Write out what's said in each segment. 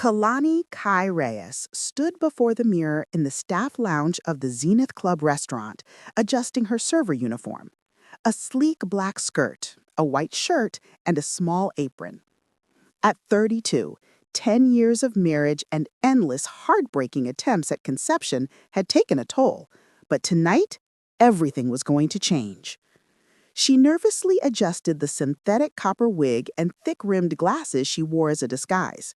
Kalani Kai Reyes stood before the mirror in the staff lounge of the Zenith Club restaurant, adjusting her server uniform. A sleek black skirt, a white shirt, and a small apron. At 32, 10 years of marriage and endless heartbreaking attempts at conception had taken a toll. But tonight, everything was going to change. She nervously adjusted the synthetic copper wig and thick-rimmed glasses she wore as a disguise.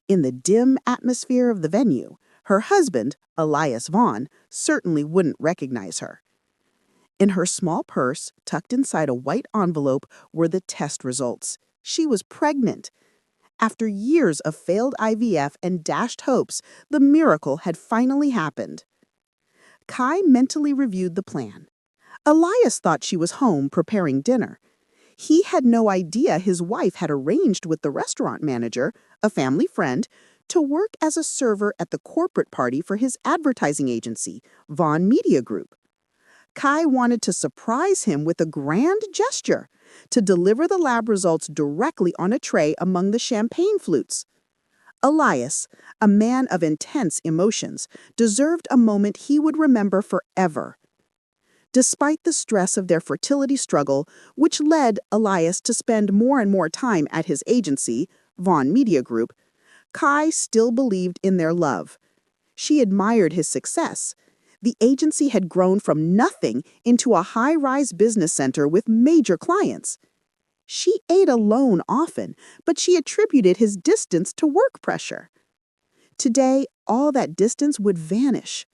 In the dim atmosphere of the venue, her husband, Elias Vaughn, certainly wouldn't recognize her. In her small purse, tucked inside a white envelope, were the test results. She was pregnant. After years of failed IVF and dashed hopes, the miracle had finally happened. Kai mentally reviewed the plan. Elias thought she was home preparing dinner. He had no idea his wife had arranged with the restaurant manager, a family friend, to work as a server at the corporate party for his advertising agency, Vaughn Media Group. Kai wanted to surprise him with a grand gesture, to deliver the lab results directly on a tray among the champagne flutes. Elias, a man of intense emotions, deserved a moment he would remember forever. Despite the stress of their fertility struggle, which led Elias to spend more and more time at his agency, Vaughn Media Group, Kai still believed in their love. She admired his success. The agency had grown from nothing into a high-rise business center with major clients. She ate alone often, but she attributed his distance to work pressure. Today, all that distance would vanish.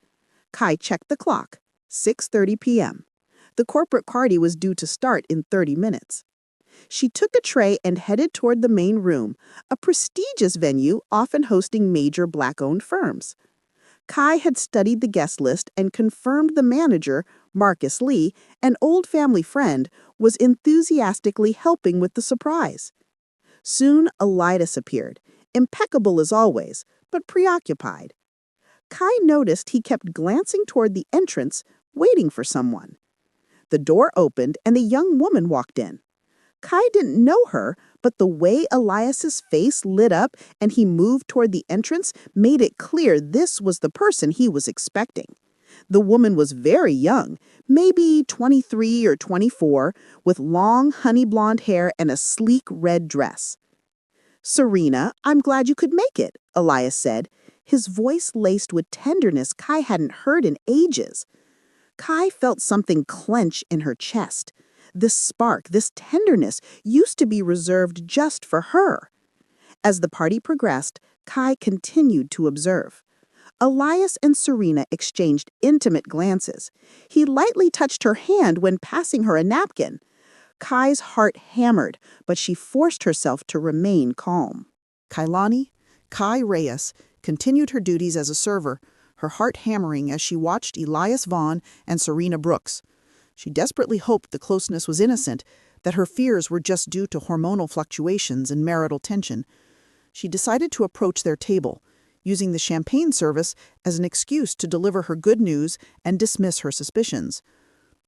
Kai checked the clock. 6:30 p.m. The corporate party was due to start in 30 minutes. She took a tray and headed toward the main room, a prestigious venue often hosting major Black-owned firms. Kai had studied the guest list and confirmed the manager, Marcus Lee, an old family friend, was enthusiastically helping with the surprise. Soon, Elias appeared, impeccable as always, but preoccupied. Kai noticed he kept glancing toward the entrance, waiting for someone. The door opened and a young woman walked in. Kai didn't know her, but the way Elias's face lit up and he moved toward the entrance made it clear this was the person he was expecting. The woman was very young, maybe 23 or 24, with long honey blonde hair and a sleek red dress. "Serena, I'm glad you could make it," Elias said, his voice laced with tenderness Kai hadn't heard in ages. Kai felt something clench in her chest. This spark, this tenderness, used to be reserved just for her. As the party progressed, Kai continued to observe. Elias and Serena exchanged intimate glances. He lightly touched her hand when passing her a napkin. Kai's heart hammered, but she forced herself to remain calm. Kailani, Kai Reyes, continued her duties as a server, her heart hammering as she watched Elias Vaughn and Serena Brooks. She desperately hoped the closeness was innocent, that her fears were just due to hormonal fluctuations and marital tension. She decided to approach their table, using the champagne service as an excuse to deliver her good news and dismiss her suspicions.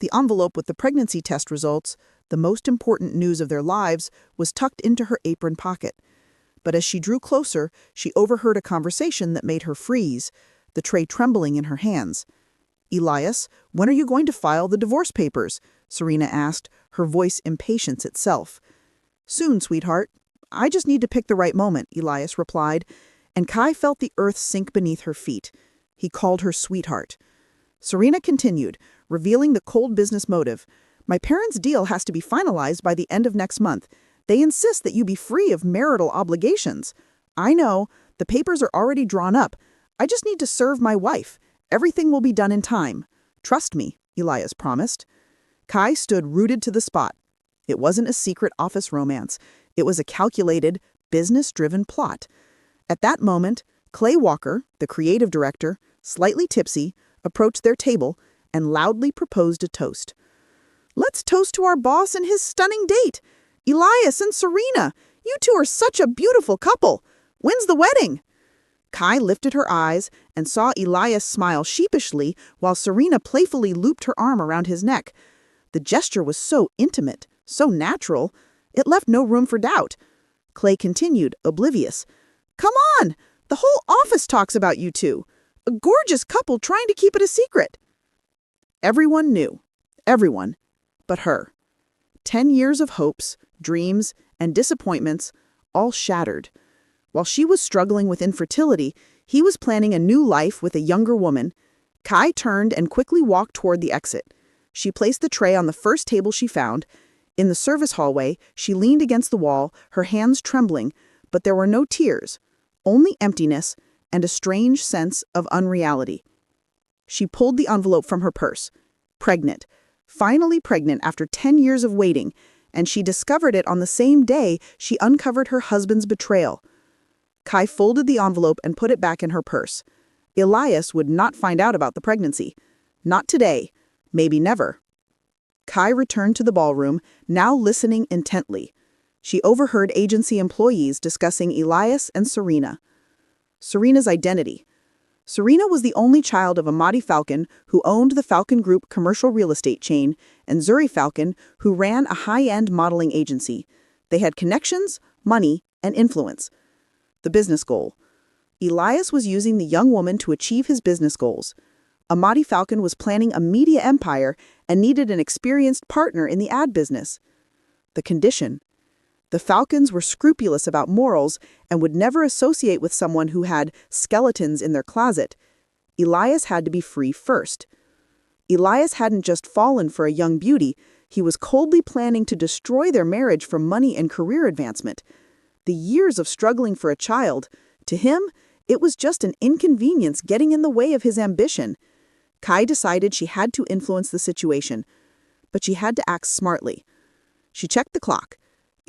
The envelope with the pregnancy test results, the most important news of their lives, was tucked into her apron pocket. But as she drew closer, she overheard a conversation that made her freeze, the tray trembling in her hands. "Elias, when are you going to file the divorce papers?" Serena asked, her voice impatience itself. "Soon, sweetheart. I just need to pick the right moment," Elias replied, and Kai felt the earth sink beneath her feet. He called her sweetheart. Serena continued, revealing the cold business motive. "My parents' deal has to be finalized by the end of next month. They insist that you be free of marital obligations. I know, the papers are already drawn up. I just need to serve my wife. Everything will be done in time. Trust me," Elias promised. Kai stood rooted to the spot. It wasn't a secret office romance. It was a calculated, business-driven plot. At that moment, Clay Walker, the creative director, slightly tipsy, approached their table and loudly proposed a toast. "Let's toast to our boss and his stunning date. Elias and Serena, you two are such a beautiful couple. When's the wedding?" Kai lifted her eyes and saw Elias smile sheepishly while Serena playfully looped her arm around his neck. The gesture was so intimate, so natural, it left no room for doubt. Clay continued, oblivious. "Come on! The whole office talks about you two. A gorgeous couple trying to keep it a secret. Everyone knew. Everyone. But her. 10 years of hopes, dreams, and disappointments, all shattered. While she was struggling with infertility, he was planning a new life with a younger woman. Kai turned and quickly walked toward the exit. She placed the tray on the first table she found. In the service hallway, she leaned against the wall, her hands trembling, but there were no tears, only emptiness and a strange sense of unreality. She pulled the envelope from her purse. Pregnant. Finally pregnant after 10 years of waiting, and she discovered it on the same day she uncovered her husband's betrayal. Kai folded the envelope and put it back in her purse. Elias would not find out about the pregnancy. Not today. Maybe never. Kai returned to the ballroom, now listening intently. She overheard agency employees discussing Elias and Serena. Serena's identity. Serena was the only child of Amadi Falcon, who owned the Falcon Group commercial real estate chain, and Zuri Falcon, who ran a high-end modeling agency. They had connections, money, and influence. The business goal. Elias was using the young woman to achieve his business goals. Amadi Falcon was planning a media empire and needed an experienced partner in the ad business. The condition. The Falcons were scrupulous about morals and would never associate with someone who had skeletons in their closet. Elias had to be free first. Elias hadn't just fallen for a young beauty, he was coldly planning to destroy their marriage for money and career advancement. The years of struggling for a child, to him, it was just an inconvenience getting in the way of his ambition. Kai decided she had to influence the situation, but she had to act smartly. She checked the clock.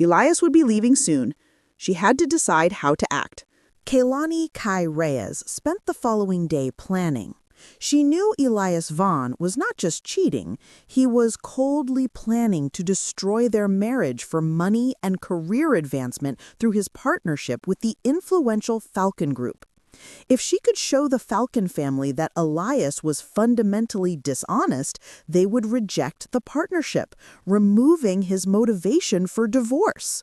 Elias would be leaving soon. She had to decide how to act. Kaylani Kai Reyes spent the following day planning. She knew Elias Vaughn was not just cheating, he was coldly planning to destroy their marriage for money and career advancement through his partnership with the influential Falcon Group. If she could show the Falcon family that Elias was fundamentally dishonest, they would reject the partnership, removing his motivation for divorce.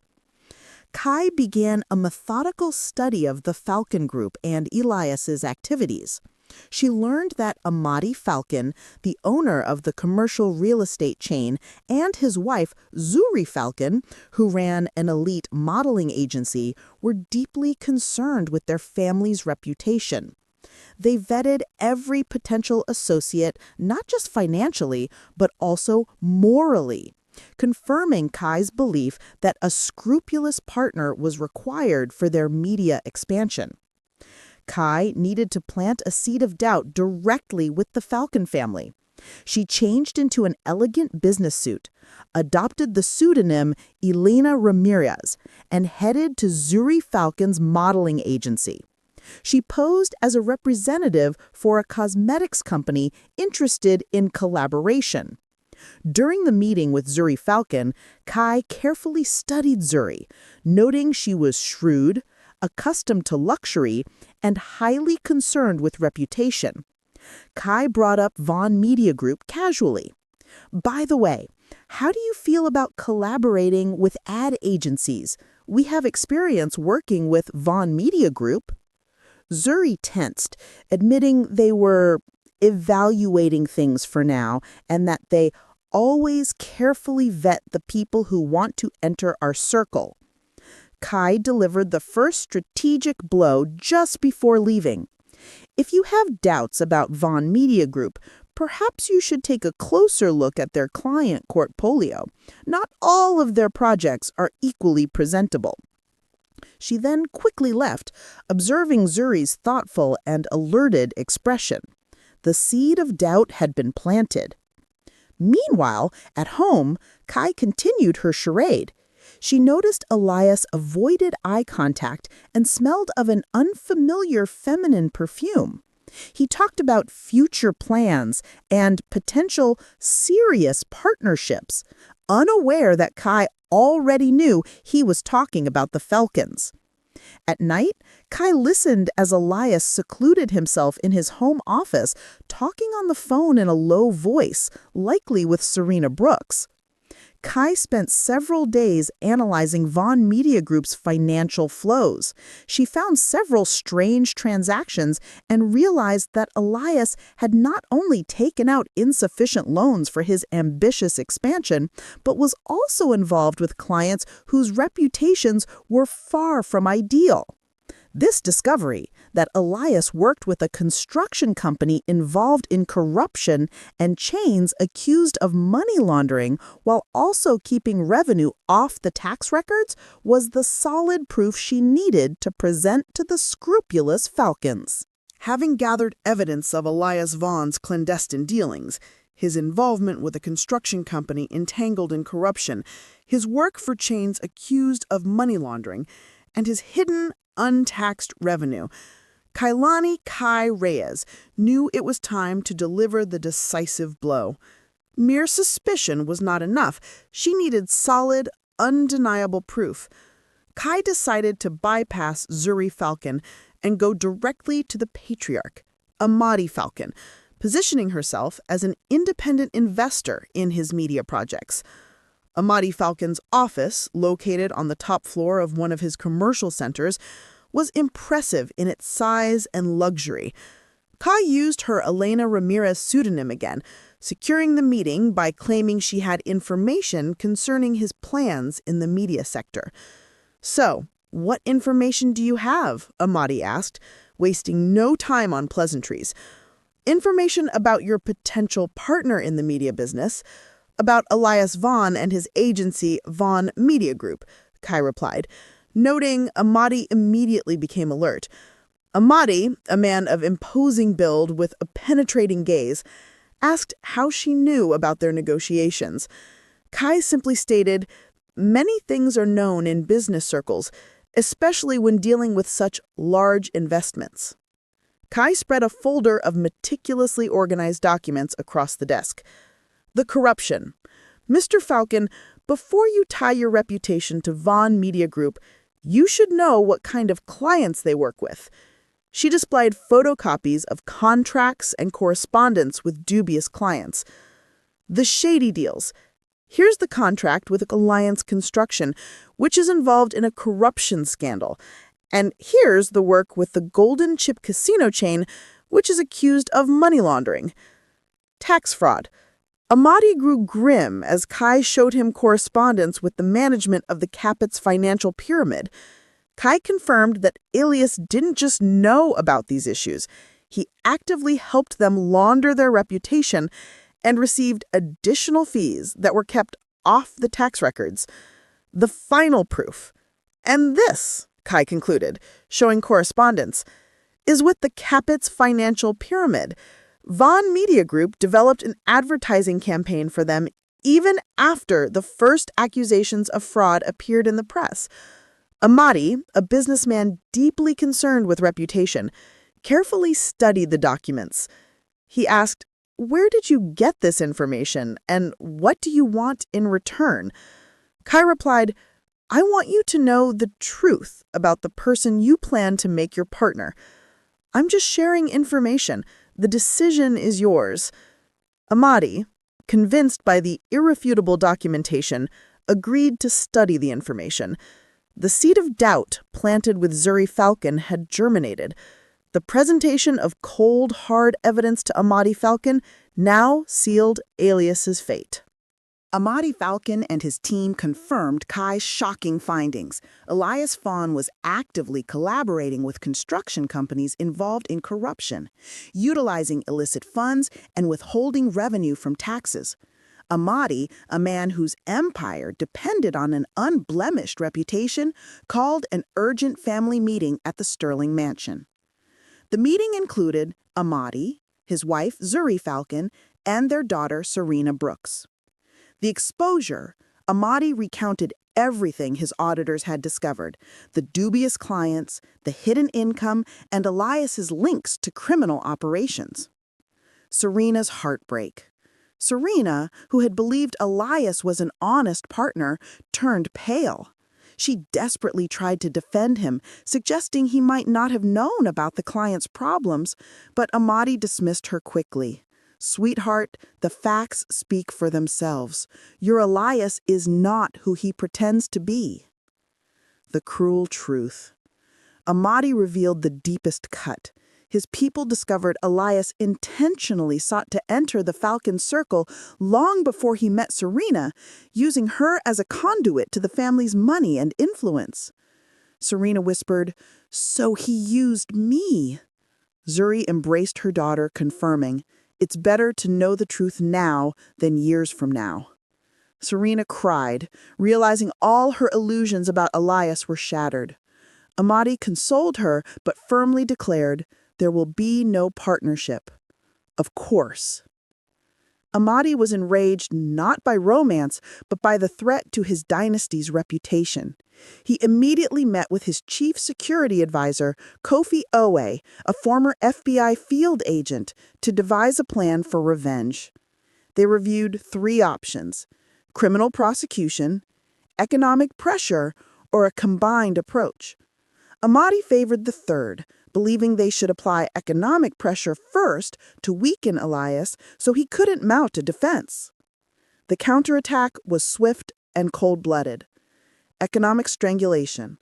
Kai began a methodical study of the Falcon Group and Elias's activities. She learned that Amadi Falcon, the owner of the commercial real estate chain, and his wife, Zuri Falcon, who ran an elite modeling agency, were deeply concerned with their family's reputation. They vetted every potential associate, not just financially, but also morally, confirming Kai's belief that a scrupulous partner was required for their media expansion. Kai needed to plant a seed of doubt directly with the Falcon family. She changed into an elegant business suit, adopted the pseudonym Elena Ramirez, and headed to Zuri Falcon's modeling agency. She posed as a representative for a cosmetics company interested in collaboration. During the meeting with Zuri Falcon, Kai carefully studied Zuri, noting she was shrewd, accustomed to luxury, and highly concerned with reputation. Kai brought up Vaughn Media Group casually. By the way, how do you feel about collaborating with ad agencies? We have experience working with Vaughn Media Group. Zuri tensed, admitting they were evaluating things for now and that they always carefully vet the people who want to enter our circle. Kai delivered the first strategic blow just before leaving. If you have doubts about Vaughn Media Group, perhaps you should take a closer look at their client portfolio. Not all of their projects are equally presentable. She then quickly left, observing Zuri's thoughtful and alerted expression. The seed of doubt had been planted. Meanwhile, at home, Kai continued her charade. She noticed Elias avoided eye contact and smelled of an unfamiliar feminine perfume. He talked about future plans and potential serious partnerships, unaware that Kai already knew he was talking about the Falcons. At night, Kai listened as Elias secluded himself in his home office, talking on the phone in a low voice, likely with Serena Brooks. Kai spent several days analyzing Vaughn Media Group's financial flows. She found several strange transactions and realized that Elias had not only taken out insufficient loans for his ambitious expansion, but was also involved with clients whose reputations were far from ideal. This discovery, that Elias worked with a construction company involved in corruption and chains accused of money laundering while also keeping revenue off the tax records, was the solid proof she needed to present to the scrupulous Falcons. Having gathered evidence of Elias Vaughn's clandestine dealings, his involvement with a construction company entangled in corruption, his work for chains accused of money laundering, and his hidden, untaxed revenue, Kailani Kai Reyes knew it was time to deliver the decisive blow. Mere suspicion was not enough. She needed solid, undeniable proof. Kai decided to bypass Zuri Falcon and go directly to the patriarch, Amadi Falcon, positioning herself as an independent investor in his media projects. Amadi Falcon's office, located on the top floor of one of his commercial centers, was impressive in its size and luxury. Kai used her Elena Ramirez pseudonym again, securing the meeting by claiming she had information concerning his plans in the media sector. "So, what information do you have?" Amadi asked, wasting no time on pleasantries. "Information about your potential partner in the media business, about Elias Vaughn and his agency, Vaughn Media Group," Kai replied, noting Amadi immediately became alert. Amadi, a man of imposing build with a penetrating gaze, asked how she knew about their negotiations. Kai simply stated, "Many things are known in business circles, especially when dealing with such large investments." Kai spread a folder of meticulously organized documents across the desk. "The corruption. Mr. Falcon, before you tie your reputation to Vaughn Media Group, you should know what kind of clients they work with." She displayed photocopies of contracts and correspondence with dubious clients. "The shady deals. Here's the contract with Alliance Construction, which is involved in a corruption scandal. And here's the work with the Golden Chip Casino chain, which is accused of money laundering. Tax fraud." Amadi grew grim as Kai showed him correspondence with the management of the Capit's financial pyramid. Kai confirmed that Elias didn't just know about these issues. He actively helped them launder their reputation and received additional fees that were kept off the tax records. The final proof, and this, Kai concluded, showing correspondence, is with the Capit's financial pyramid. Vaughn Media Group developed an advertising campaign for them even after the first accusations of fraud appeared in the press. Amadi, a businessman deeply concerned with reputation, carefully studied the documents. He asked, "Where did you get this information, and what do you want in return?" Kai replied, "I want you to know the truth about the person you plan to make your partner. I'm just sharing information. The decision is yours." Amadi, convinced by the irrefutable documentation, agreed to study the information. The seed of doubt planted with Zuri Falcon had germinated. The presentation of cold, hard evidence to Amadi Falcon now sealed Elias's fate. Amadi Falcon and his team confirmed Kai's shocking findings. Elias Vaughn was actively collaborating with construction companies involved in corruption, utilizing illicit funds and withholding revenue from taxes. Amadi, a man whose empire depended on an unblemished reputation, called an urgent family meeting at the Sterling Mansion. The meeting included Amadi, his wife Zuri Falcon, and their daughter Serena Brooks. The exposure, Amadi recounted everything his auditors had discovered, the dubious clients, the hidden income, and Elias's links to criminal operations. Serena's heartbreak. Serena, who had believed Elias was an honest partner, turned pale. She desperately tried to defend him, suggesting he might not have known about the client's problems, but Amadi dismissed her quickly. Sweetheart, the facts speak for themselves. Your Elias is not who he pretends to be. The cruel truth. Amadi revealed the deepest cut. His people discovered Elias intentionally sought to enter the Falcon circle long before he met Serena, using her as a conduit to the family's money and influence. Serena whispered, "So he used me." Zuri embraced her daughter, confirming, "It's better to know the truth now than years from now." Serena cried, realizing all her illusions about Elias were shattered. Amadi consoled her, but firmly declared, "There will be no partnership." Of course. Amadi was enraged not by romance, but by the threat to his dynasty's reputation. He immediately met with his chief security advisor, Kofi Owe, a former FBI field agent, to devise a plan for revenge. They reviewed 3 options: criminal prosecution, economic pressure, or a combined approach. Amadi favored the third, believing they should apply economic pressure first to weaken Elias so he couldn't mount a defense. The counterattack was swift and cold-blooded. Economic strangulation.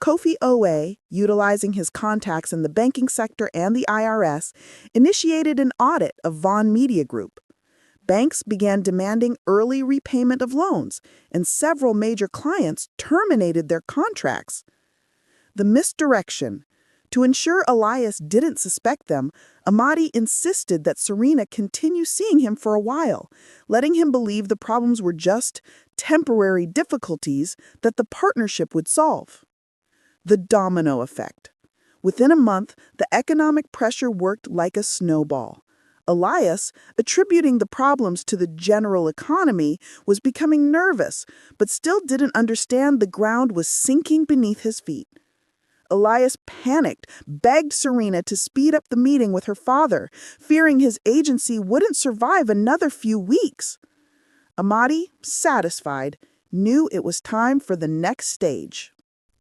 Kofi Owe, utilizing his contacts in the banking sector and the IRS, initiated an audit of Vaughn Media Group. Banks began demanding early repayment of loans, and several major clients terminated their contracts. The misdirection. To ensure Elias didn't suspect them, Amadi insisted that Serena continue seeing him for a while, letting him believe the problems were just temporary difficulties that the partnership would solve. The domino effect. Within a month, the economic pressure worked like a snowball. Elias, attributing the problems to the general economy, was becoming nervous, but still didn't understand the ground was sinking beneath his feet. Elias panicked, begged Serena to speed up the meeting with her father, fearing his agency wouldn't survive another few weeks. Amadi, satisfied, knew it was time for the next stage.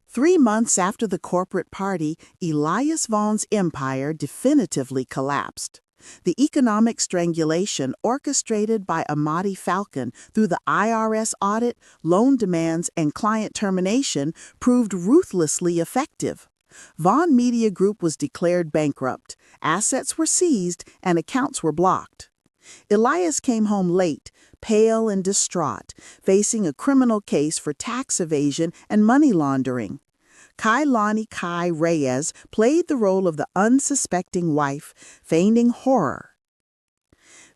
3 months after the corporate party, Elias Vaughn's empire definitively collapsed. The economic strangulation orchestrated by Amadi Falcon through the IRS audit, loan demands, and client termination proved ruthlessly effective. Vaughn Media Group was declared bankrupt, assets were seized, and accounts were blocked. Elias came home late, pale and distraught, facing a criminal case for tax evasion and money laundering. Kailani Kai Reyes played the role of the unsuspecting wife, feigning horror.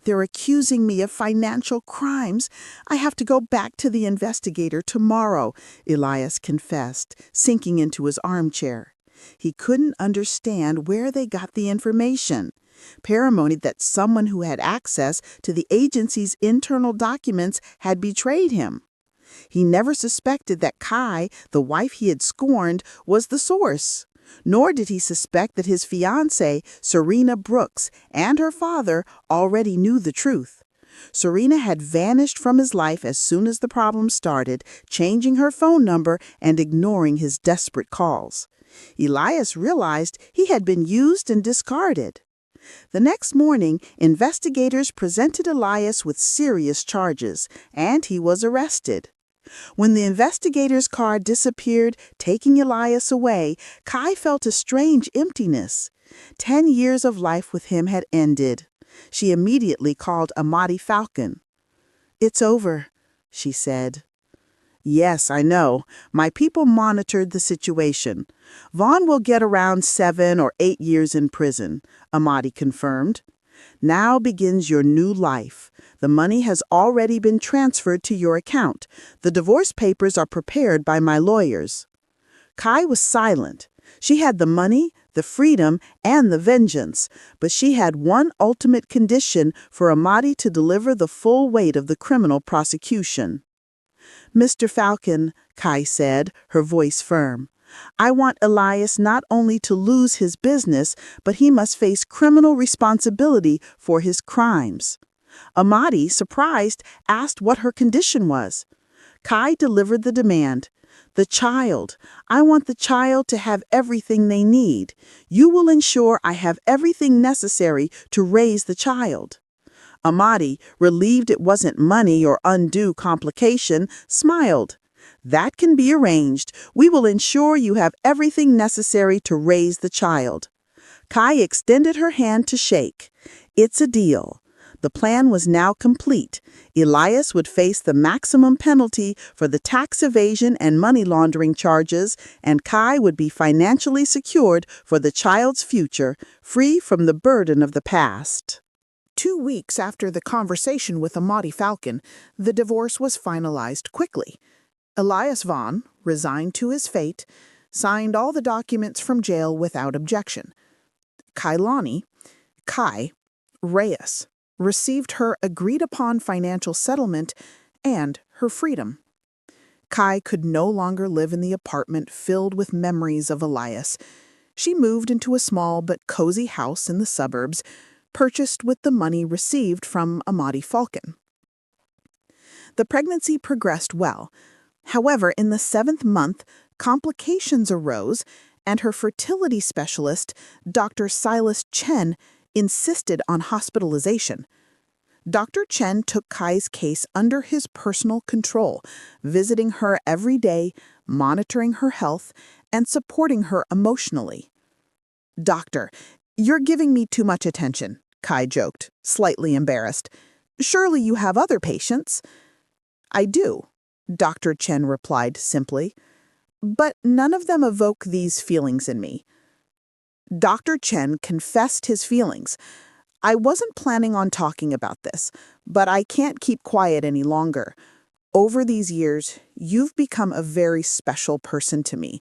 "They're accusing me of financial crimes. I have to go back to the investigator tomorrow," Elias confessed, sinking into his armchair. He couldn't understand where they got the information. Paranoid that someone who had access to the agency's internal documents had betrayed him. He never suspected that Kai, the wife he had scorned, was the source. Nor did he suspect that his fiancée, Serena Brooks, and her father already knew the truth. Serena had vanished from his life as soon as the problem started, changing her phone number and ignoring his desperate calls. Elias realized he had been used and discarded. The next morning, investigators presented Elias with serious charges, and he was arrested. When the investigator's car disappeared, taking Elias away, Kai felt a strange emptiness. 10 years of life with him had ended. She immediately called Amadi Falcon. "It's over," she said. "Yes, I know. My people monitored the situation. Vaughn will get around 7 or 8 years in prison," Amadi confirmed. "Now begins your new life. The money has already been transferred to your account. The divorce papers are prepared by my lawyers." Kai was silent. She had the money, the freedom, and the vengeance, but she had one ultimate condition for Amadi to deliver the full weight of the criminal prosecution. "Mr. Falcon," Kai said, her voice firm, "I want Elias not only to lose his business, but he must face criminal responsibility for his crimes." Amadi, surprised, asked what her condition was. Kai delivered the demand. "The child. I want the child to have everything they need. You will ensure I have everything necessary to raise the child." Amadi, relieved it wasn't money or undue complication, smiled. That can be arranged. We will ensure you have everything necessary to raise the child. Kai extended her hand to shake. It's a deal. The plan was now complete. Elias would face the maximum penalty for the tax evasion and money laundering charges, and Kai would be financially secured for the child's future, free from the burden of the past. 2 weeks after the conversation with Amadi Falcon, the divorce was finalized quickly. Elias Vaughn, resigned to his fate, signed all the documents from jail without objection. Kai Reyes, received her agreed-upon financial settlement and her freedom. Kai could no longer live in the apartment filled with memories of Elias. She moved into a small but cozy house in the suburbs, purchased with the money received from Amadi Falcon. The pregnancy progressed well. However, in the 7th month, complications arose, and her fertility specialist, Dr. Silas Chen, insisted on hospitalization. Dr. Chen took Kai's case under his personal control, visiting her every day, monitoring her health, and supporting her emotionally. "Doctor, you're giving me too much attention," Kai joked, slightly embarrassed. "Surely you have other patients." "I do," Dr. Chen replied simply, "but none of them evoke these feelings in me." Dr. Chen confessed his feelings. "I wasn't planning on talking about this, but I can't keep quiet any longer. Over these years, you've become a very special person to me.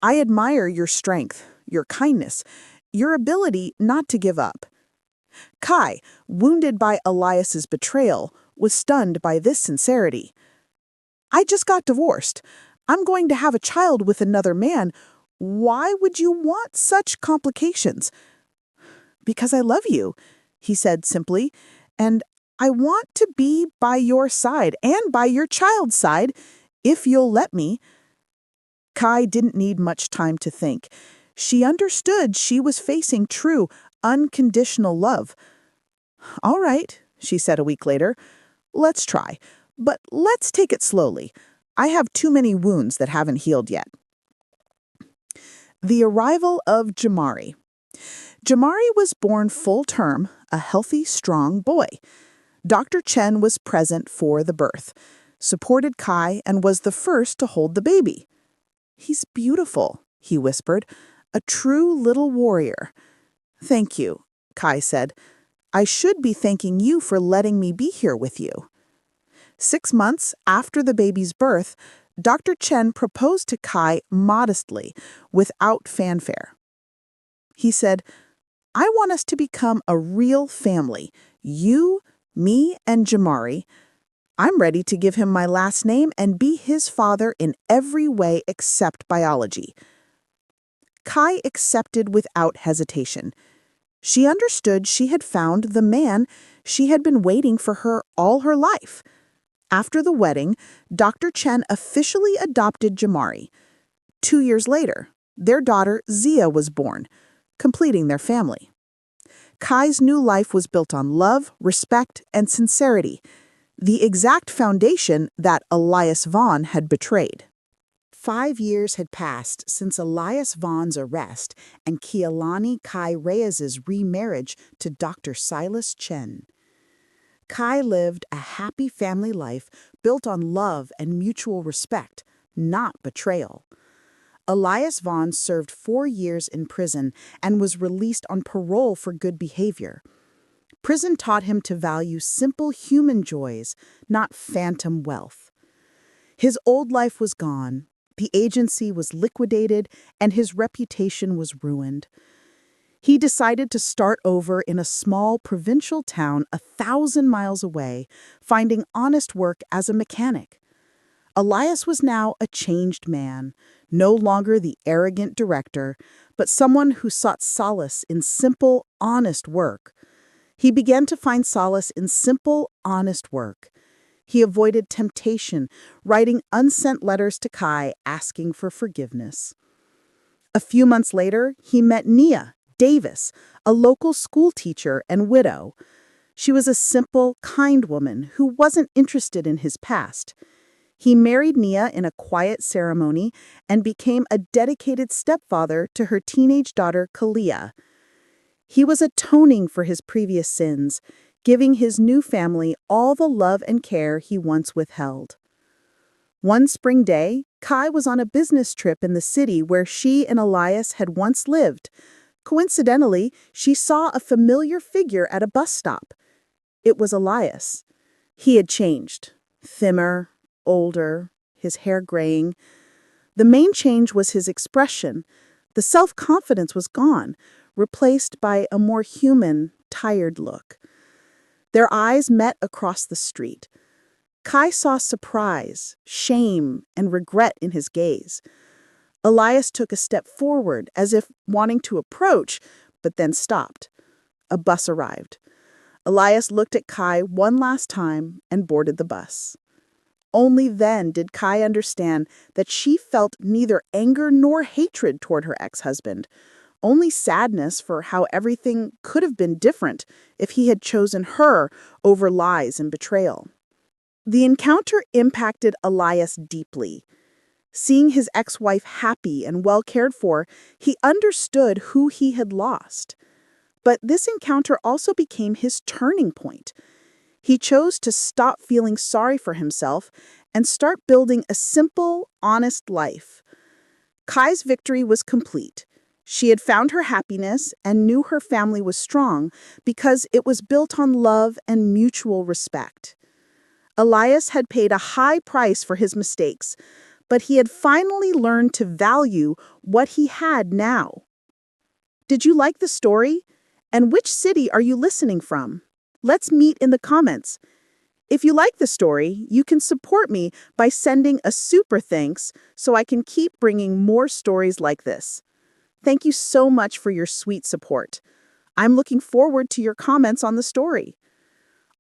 I admire your strength, your kindness, your ability not to give up." Kai, wounded by Elias's betrayal, was stunned by this sincerity. "I just got divorced. I'm going to have a child with another man. Why would you want such complications?" "Because I love you," he said simply, "and I want to be by your side and by your child's side, if you'll let me." Kai didn't need much time to think. She understood she was facing true, unconditional love. "All right," she said a week later, "let's try. But let's take it slowly. I have too many wounds that haven't healed yet." The arrival of Jamari. Jamari was born full-term, a healthy, strong boy. Dr. Chen was present for the birth, supported Kai, and was the first to hold the baby. "He's beautiful," he whispered, "a true little warrior." "Thank you," Kai said. "I should be thanking you for letting me be here with you." 6 months after the baby's birth, Dr. Chen proposed to Kai modestly, without fanfare. He said, "I want us to become a real family, you, me, and Jamari. I'm ready to give him my last name and be his father in every way except biology." Kai accepted without hesitation. She understood she had found the man she had been waiting for her all her life. After the wedding, Dr. Chen officially adopted Jamari. 2 years later, their daughter Zia was born, completing their family. Kai's new life was built on love, respect, and sincerity, the exact foundation that Elias Vaughn had betrayed. 5 years had passed since Elias Vaughn's arrest and Kealani Kai Reyes's remarriage to Dr. Silas Chen. Kai lived a happy family life built on love and mutual respect, not betrayal. Elias Vaughn served 4 years in prison and was released on parole for good behavior. Prison taught him to value simple human joys, not phantom wealth. His old life was gone, the agency was liquidated, and his reputation was ruined. He decided to start over in a small provincial town 1,000 miles away, finding honest work as a mechanic. Elias was now a changed man, no longer the arrogant director, but someone who sought solace in simple, honest work. He began to find solace in simple, honest work. He avoided temptation, writing unsent letters to Kai asking for forgiveness. A few months later, he met Nia Davis, a local school teacher and widow. She was a simple, kind woman who wasn't interested in his past. He married Nia in a quiet ceremony and became a dedicated stepfather to her teenage daughter, Kalia. He was atoning for his previous sins, giving his new family all the love and care he once withheld. One spring day, Kai was on a business trip in the city where she and Elias had once lived. Coincidentally, she saw a familiar figure at a bus stop. It was Elias. He had changed. Thinner, older, his hair graying. The main change was his expression. The self-confidence was gone, replaced by a more human, tired look. Their eyes met across the street. Kai saw surprise, shame, and regret in his gaze. Elias took a step forward, as if wanting to approach, but then stopped. A bus arrived. Elias looked at Kai one last time and boarded the bus. Only then did Kai understand that she felt neither anger nor hatred toward her ex-husband, only sadness for how everything could have been different if he had chosen her over lies and betrayal. The encounter impacted Elias deeply. Seeing his ex-wife happy and well cared for, he understood who he had lost. But this encounter also became his turning point. He chose to stop feeling sorry for himself and start building a simple, honest life. Kai's victory was complete. She had found her happiness and knew her family was strong because it was built on love and mutual respect. Elias had paid a high price for his mistakes, but he had finally learned to value what he had now. Did you like the story? And which city are you listening from? Let's meet in the comments. If you like the story, you can support me by sending a super thanks so I can keep bringing more stories like this. Thank you so much for your sweet support. I'm looking forward to your comments on the story.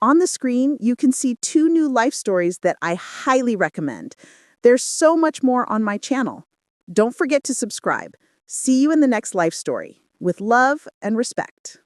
On the screen, you can see 2 new life stories that I highly recommend. There's so much more on my channel. Don't forget to subscribe. See you in the next life story. With love and respect.